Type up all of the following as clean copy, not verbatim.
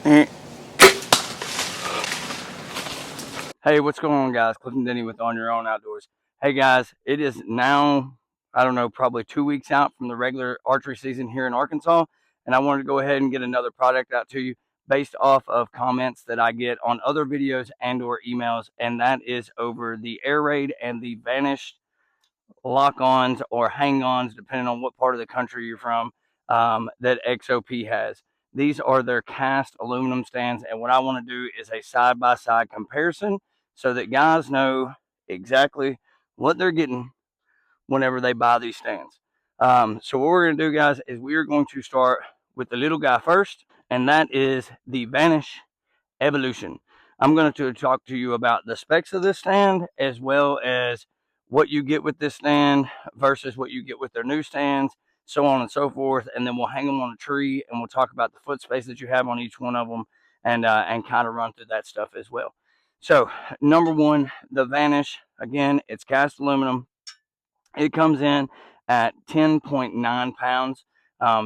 Hey, what's going on, guys? Clifton Denny with On Your Own Outdoors. Hey, guys, it is now, I don't know, probably 2 weeks out from the regular archery season here in Arkansas, and I wanted to go ahead and get another product out to you based off of comments that I get on other videos and or emails, and that is over the Air Raid and the Vanish lock-ons or hang-ons, depending on what part of the country you're from, that XOP has. These are their cast aluminum stands, and what I want to do is a side-by-side comparison so that guys know exactly what they're getting whenever they buy these stands. So what we're going to do, guys, is we are going to start with the little guy first, and that is the Vanish Evolution. I'm going to talk to you about the specs of this stand as well as what you get with this stand versus what you get with their new stands, so on and so forth. And then we'll hang them on a tree and we'll talk about the foot space that you have on each one of them and kind of run through that stuff as well. So, number one, the Vanish. Again, it's cast aluminum. It comes in at 10.9 pounds.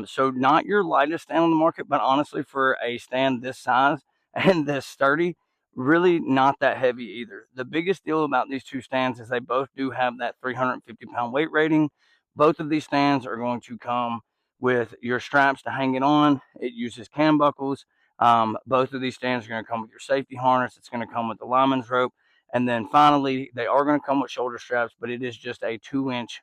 So not your lightest stand on the market, but honestly, for a stand this size and this sturdy, really not that heavy either. The biggest deal about these two stands is they both do have that 350-pound weight rating. Both of these stands are going to come with your straps to hang it on. It uses cam buckles. Both of these stands are going to come with your safety harness. It's going to come with the lineman's rope. And then finally, they are going to come with shoulder straps, but it is just a 2-inch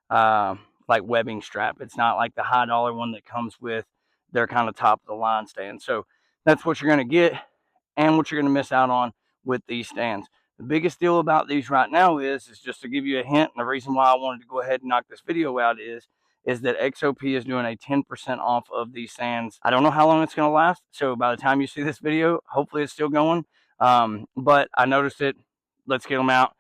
like webbing strap. It's not like the high dollar one that comes with their kind of top of the line stand. So that's what you're going to get and what you're going to miss out on with these stands. The biggest deal about these right now is just to give you a hint, and the reason why I wanted to go ahead and knock this video out is that XOP is doing a 10% off of these stands. I don't know how long it's going to last, so by the time you see this video, hopefully it's still going. But I noticed it. Let's get them out.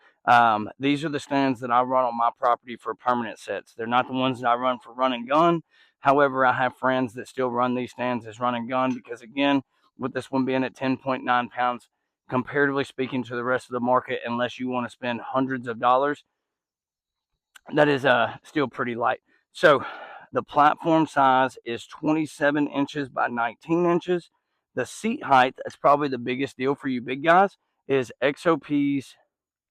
These are the stands that I run on my property for permanent sets. They're not the ones that I run for run and gun. However, I have friends that still run these stands as run and gun because, again, with this one being at 10.9 pounds, comparatively speaking to the rest of the market, unless you want to spend hundreds of dollars, that is still pretty light. So the platform size is 27 inches by 19 inches. The seat height, that's probably the biggest deal for you big guys, is XOP's,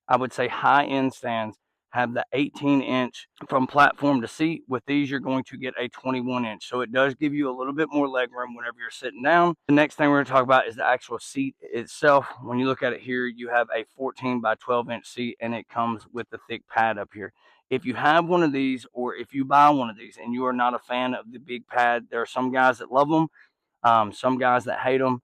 I would say, high-end stands have the 18-inch from platform to seat. With these, you're going to get a 21-inch. So it does give you a little bit more leg room whenever you're sitting down. The next thing we're going to talk about is the actual seat itself. When you look at it here, you have a 14 by 12-inch seat, and it comes with the thick pad up here. If you have one of these, or if you buy one of these and you are not a fan of the big pad, there are some guys that love them, some guys that hate them.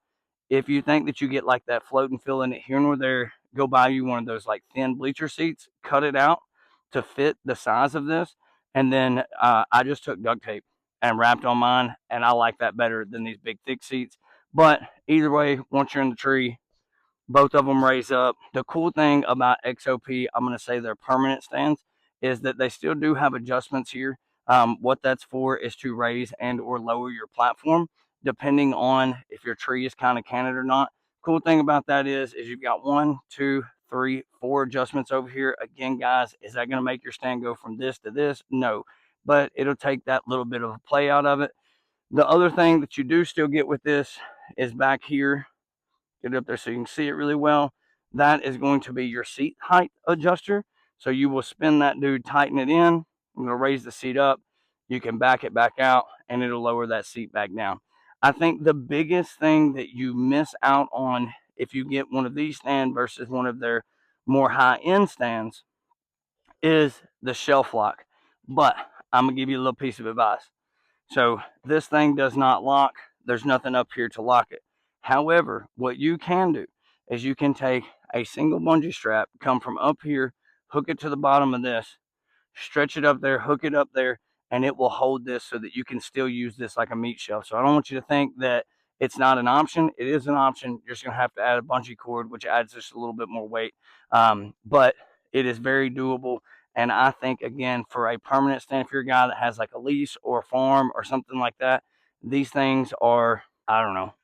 If you think that you get like that float and feel in it here nor there, go buy you one of those like thin bleacher seats, cut it out to fit the size of this. And then I just took duct tape and wrapped on mine, and I like that better than these big thick seats. But either way, once you're in the tree, both of them raise up. The cool thing about XOP, I'm going to say their permanent stands, is that they still do have adjustments here. What that's for is to raise and or lower your platform, depending on if your tree is kind of canted or not. Cool thing about that is you've got 1, 2, 3, 4 adjustments over here. Again, guys, is that going to make your stand go from this to this? No, but it'll take that little bit of a play out of it. The other thing that you do still get with this is back here. Get it up there so you can see it really well. That is going to be your seat height adjuster. So you will spin that dude, tighten it in. I'm going to raise the seat up. You can back it back out, and it'll lower that seat back down. I think the biggest thing that you miss out on if you get one of these stands versus one of their more high-end stands is the shelf lock. But I'm going to give you a little piece of advice. So this thing does not lock. There's nothing up here to lock it. However, what you can do is you can take a single bungee strap, come from up here, hook it to the bottom of this, stretch it up there, hook it up there, and it will hold this so that you can still use this like a meat shelf. So I don't want you to think that it's not an option. It is an option. You're just going to have to add a bungee cord, which adds just a little bit more weight. But it is very doable. And I think, again, for a permanent stand, if you're a guy that has like a lease or a farm or something like that, these things are, I don't know,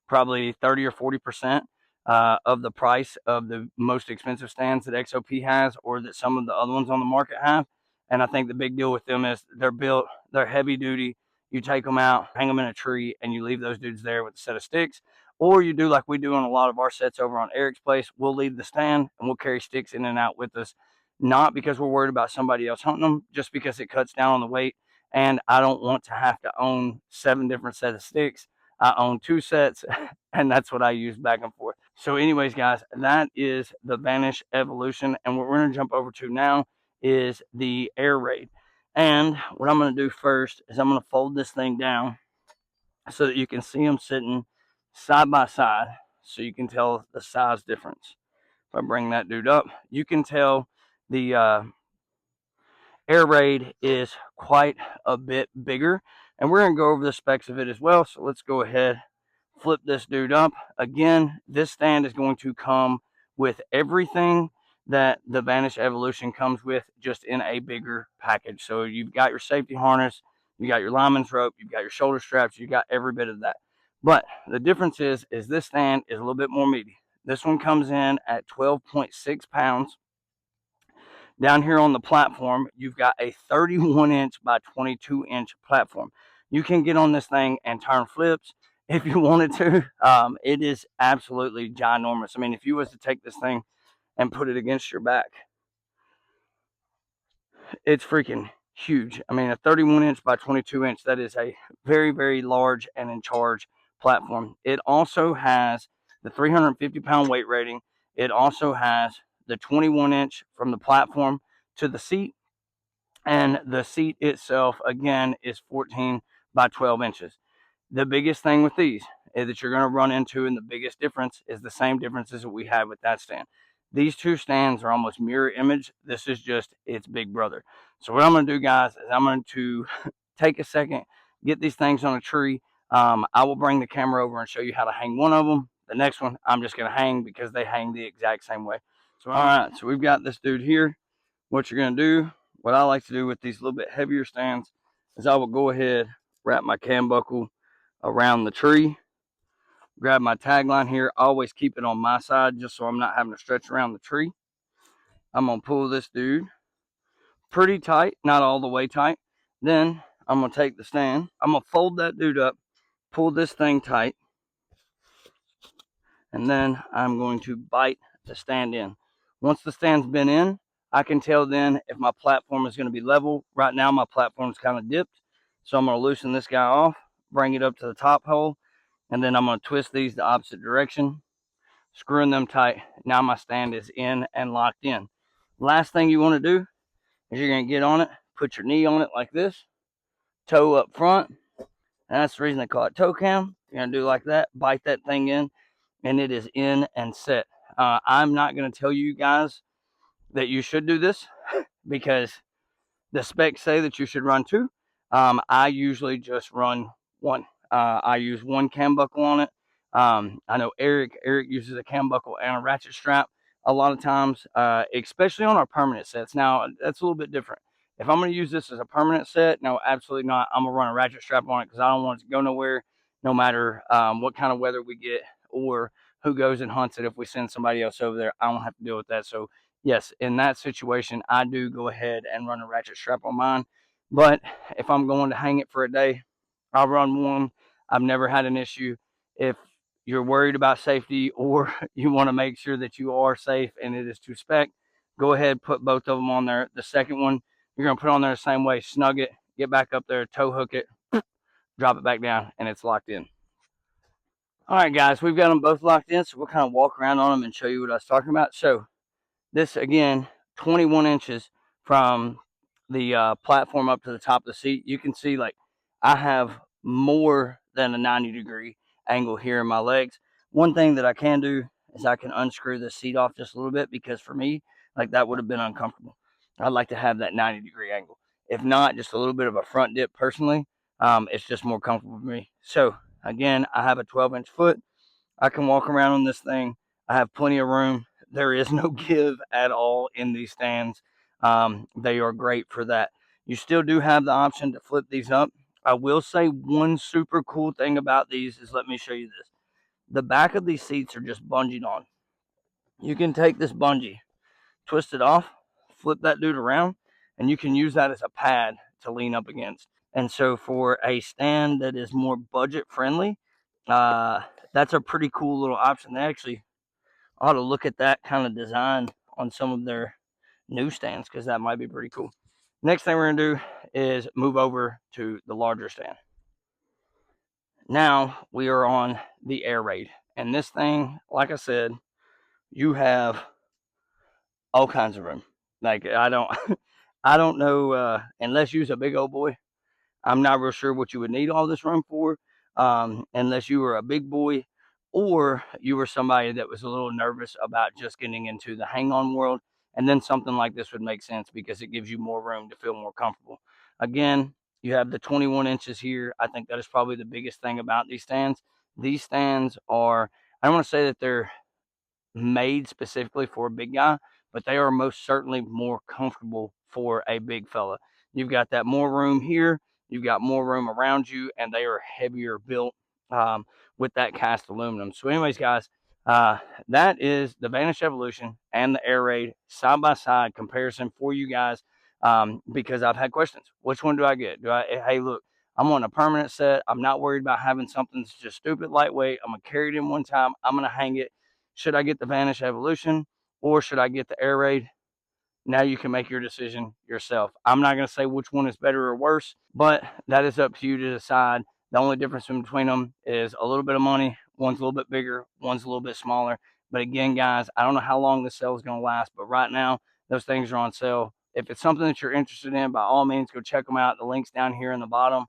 probably 30 or 40% of the price of the most expensive stands that XOP has or that some of the other ones on the market have. And I think the big deal with them is they're built, they're heavy duty. You take them out, hang them in a tree, and you leave those dudes there with a set of sticks. Or you do like we do on a lot of our sets over on Eric's place. We'll leave the stand and we'll carry sticks in and out with us. Not because we're worried about somebody else hunting them, just because it cuts down on the weight. And I don't want to have to own 7 different sets of sticks. I own 2 sets, and that's what I use back and forth. So anyways, guys, that is the Vanish Evolution. And what we're going to jump over to now is the Air Raid. And what I'm going to do first is I'm going to fold this thing down so that you can see them sitting side by side, so you can tell the size difference. If I bring that dude up, you can tell the Air Raid is quite a bit bigger, and we're going to go over the specs of it as well. So let's go ahead, flip this dude up. Again, this stand is going to come with everything that the Vanish Evolution comes with, just in a bigger package. So you've got your safety harness, you got your lineman's rope, you've got your shoulder straps, you got every bit of that. But the difference is this stand is a little bit more meaty. This one comes in at 12.6 pounds. Down here on the platform, you've got a 31-inch by 22-inch platform. You can get on this thing and turn flips if you wanted to. It is absolutely ginormous. I mean, if you was to take this thing and put it against your back, it's freaking huge. I mean, a 31-inch by 22-inch, that is a very, very large and in charge platform. It also has the 350-pound weight rating. It also has the 21-inch from the platform to the seat. And the seat itself, again, is 14 by 12 inches. The biggest thing with these is that you're going to run into, and the biggest difference is the same differences that we have with that stand. These two stands are almost mirror image. This is just its big brother. So what I'm going to do, guys, is I'm going to take a second, get these things on a tree. I will bring the camera over and show you how to hang one of them. The next one, I'm just going to hang because they hang the exact same way. So, all right, so we've got this dude here. What you're going to do, what I like to do with these little bit heavier stands, is I will go ahead, wrap my cam buckle around the tree, grab my tagline here. I always keep it on my side just so I'm not having to stretch around the tree. I'm going to pull this dude pretty tight, not all the way tight. Then I'm going to take the stand. I'm going to fold that dude up, pull this thing tight, and then I'm going to bite the stand in. Once the stand's been in, I can tell then if my platform is going to be level. Right now my platform's kind of dipped, so I'm going to loosen this guy off, bring it up to the top hole, and then I'm going to twist these the opposite direction, screwing them tight. Now my stand is in and locked in. Last thing you want to do is you're going to get on it, put your knee on it like this, toe up front, and that's the reason they call it toe cam. You're going to do like that, bite that thing in, and it is in and set. I'm not going to tell you guys that you should do this because the specs say that you should run 2. I usually just run 1. I use 1 cam buckle on it. I know Eric uses a cam buckle and a ratchet strap a lot of times, especially on our permanent sets. Now, that's a little bit different. If I'm going to use this as a permanent set, no, absolutely not. I'm going to run a ratchet strap on it because I don't want it to go nowhere, no matter what kind of weather we get or who goes and hunts it. If we send somebody else over there, I don't have to deal with that. So yes, in that situation, I do go ahead and run a ratchet strap on mine. But if I'm going to hang it for a day, I'll run 1. I've never had an issue. If you're worried about safety or you want to make sure that you are safe and it is to spec, go ahead, put both of them on there. The second one, you're going to put on there the same way, snug it, get back up there, toe hook it, drop it back down, and it's locked in. All right, guys, we've got them both locked in, so we'll kind of walk around on them and show you what I was talking about. So this, again, 21 inches from the platform up to the top of the seat. You can see, like, I have more than a 90-degree angle here in my legs. One thing that I can do is I can unscrew the seat off just a little bit, because for me, like, that would have been uncomfortable. I'd like to have that 90-degree angle. If not, just a little bit of a front dip personally. It's just more comfortable for me. So again, I have a 12-inch foot. I can walk around on this thing. I have plenty of room. There is no give at all in these stands. They are great for that. You still do have the option to flip these up. I will say one super cool thing about these is, let me show you this. The back of these seats are just bungeed on. You can take this bungee, twist it off, flip that dude around, and you can use that as a pad to lean up against. And so for a stand that is more budget friendly, that that's a pretty cool little option. They actually ought to look at that kind of design on some of their newsstands, because that might be pretty cool. Next thing we're gonna do is move over to the larger stand. Now we are on the air raid, and this thing, like I said, you have all kinds of room. Like I don't, I don't know unless you're a big old boy. I'm not real sure what you would need all this room for, unless you were a big boy or you were somebody that was a little nervous about just getting into the hang-on world. And then something like this would make sense because it gives you more room to feel more comfortable. Again, you have the 21 inches here. I think that is probably the biggest thing about these stands. These stands are, I don't want to say that they're made specifically for a big guy, but they are most certainly more comfortable for a big fella. You've got that more room here, you've got more room around you, and they are heavier built um, with that cast aluminum. So, anyways, guys, uh, that is the Vanish Evolution and the Air Raid side by side comparison for you guys, because I've had questions. Which one do I get? Hey, look, I'm on a permanent set. I'm not worried about having something that's just stupid lightweight. I'm going to carry it in one time. I'm going to hang it. Should I get the Vanish Evolution or should I get the Air Raid? Now you can make your decision yourself. I'm not going to say which one is better or worse, but that is up to you to decide. The only difference between them is a little bit of money. One's a little bit bigger, one's a little bit smaller. But again, guys, I don't know how long this sale is going to last, but right now, those things are on sale. If it's something that you're interested in, by all means, go check them out. The link's down here in the bottom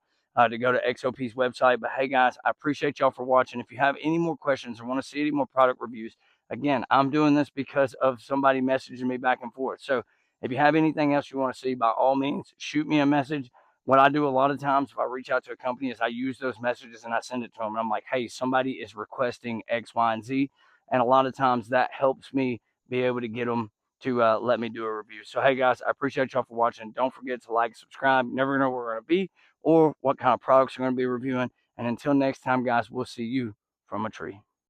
to go to XOP's website. But hey, guys, I appreciate y'all for watching. If you have any more questions or want to see any more product reviews, again, I'm doing this because of somebody messaging me back and forth. So if you have anything else you want to see, by all means, shoot me a message. What I do a lot of times if I reach out to a company is I use those messages and I send it to them. And I'm like, hey, somebody is requesting X, Y, and Z. And a lot of times that helps me be able to get them to let me do a review. So, hey, guys, I appreciate y'all for watching. Don't forget to like, subscribe. You never know where we're going to be or what kind of products we're going to be reviewing. And until next time, guys, we'll see you from a tree.